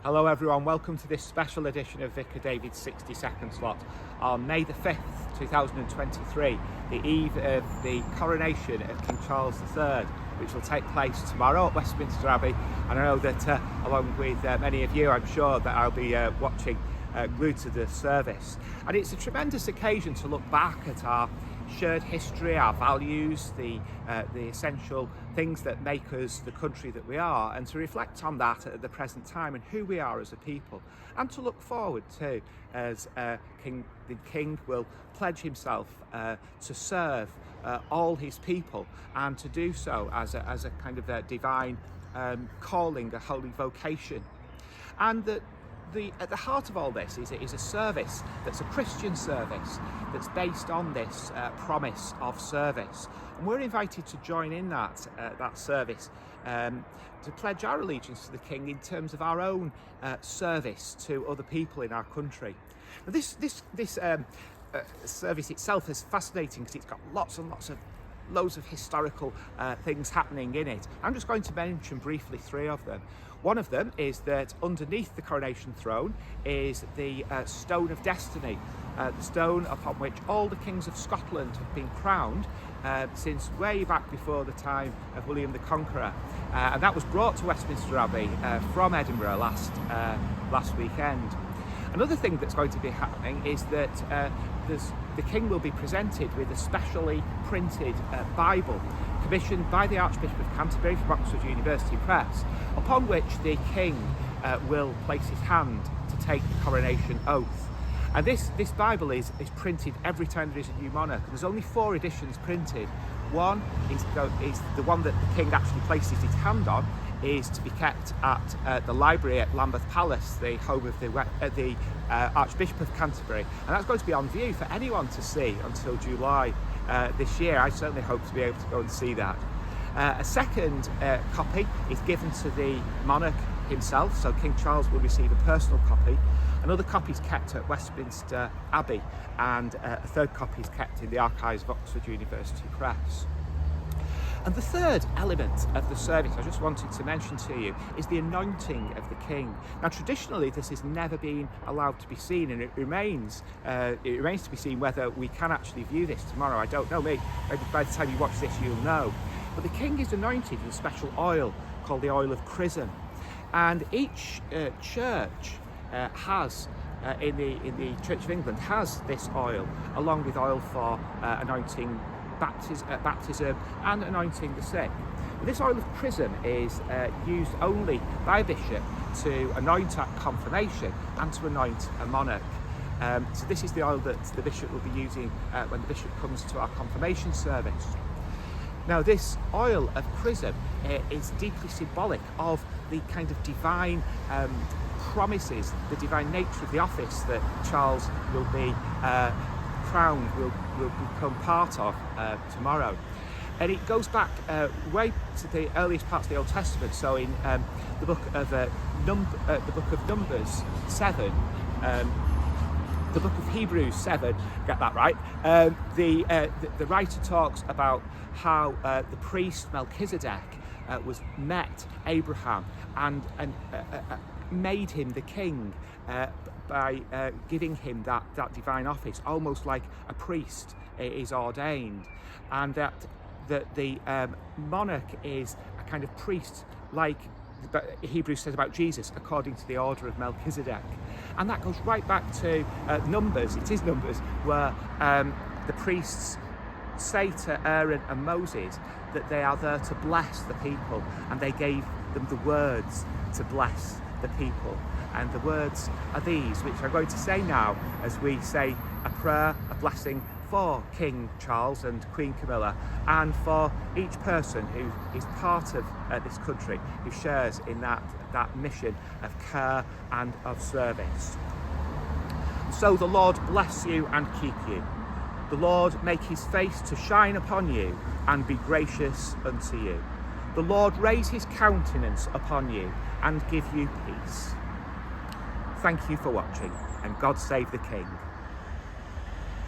Hello everyone, welcome to this special edition of Vicar David's 60-second slot on May the 5th, 2023, the eve of the coronation of King Charles III, which will take place tomorrow at Westminster Abbey. And I know that along with many of you, I'm sure that I'll be watching glued to the service. And it's a tremendous occasion to look back at our shared history, our values, the essential things that make us the country that we are, and to reflect on that at the present time and who we are as a people, and to look forward to as the King will pledge himself to serve all his people, and to do so as a kind of a divine calling, a holy vocation. And that at the heart of all this is a service that's a Christian service that's based on this promise of service, and we're invited to join in that service, to pledge our allegiance to the King in terms of our own service to other people in our country. Now this service itself is fascinating because it's got loads of historical things happening in it. I'm just going to mention briefly three of them. One of them is that underneath the coronation throne is the Stone of Destiny, the stone upon which all the kings of Scotland have been crowned since way back before the time of William the Conqueror. And that was brought to Westminster Abbey from Edinburgh last weekend. Another thing that's going to be happening is that the King will be presented with a specially printed Bible commissioned by the Archbishop of Canterbury from Oxford University Press, upon which the King will place his hand to take the coronation oath. And this Bible is printed every time there is a new monarch. There's only 4 editions printed. One is the one that the King actually places his hand on, is to be kept at the library at Lambeth Palace, the home of the Archbishop of Canterbury, and that's going to be on view for anyone to see until July this year. I certainly hope to be able to go and see that. A second copy is given to the monarch himself, so King Charles will receive a personal copy. Another copy is kept at Westminster Abbey, and a third copy is kept in the archives of Oxford University Press. And the third element of the service I just wanted to mention to you is the anointing of the King. Now, traditionally, this has never been allowed to be seen, and it remains to be seen whether we can actually view this tomorrow. I don't know. Maybe by the time you watch this, you'll know. But the King is anointed in a special oil called the oil of chrism, and each church has. In the Church of England has this oil, along with oil for anointing baptism and anointing the sick. This oil of chrism is used only by a bishop to anoint at confirmation and to anoint a monarch. So this is the oil that the bishop will be using when the bishop comes to our confirmation service. Now, this oil of chrism is deeply symbolic of the kind of divine promises, the divine nature of the office that Charles will be crowned, will become part of tomorrow. And it goes back way to the earliest parts of the Old Testament. So in the book of Numbers 7, the book of Hebrews 7, get that right, the writer talks about how the priest Melchizedek met Abraham and made him the king by giving him that divine office, almost like a priest is ordained, and that the monarch is a kind of priest, like Hebrews says about Jesus, according to the order of Melchizedek. And that goes right back to Numbers. It is Numbers, where the priests say to Aaron and Moses that they are there to bless the people, and they gave them the words to bless the people. And the words are these, which I'm going to say now as we say a prayer, a blessing for King Charles and Queen Camilla, and for each person who is part of this country, who shares in that mission of care and of service. So the Lord bless you and keep you. The Lord make his face to shine upon you and be gracious unto you. The Lord raise his countenance upon you and give you peace. Thank you for watching, and God save the King.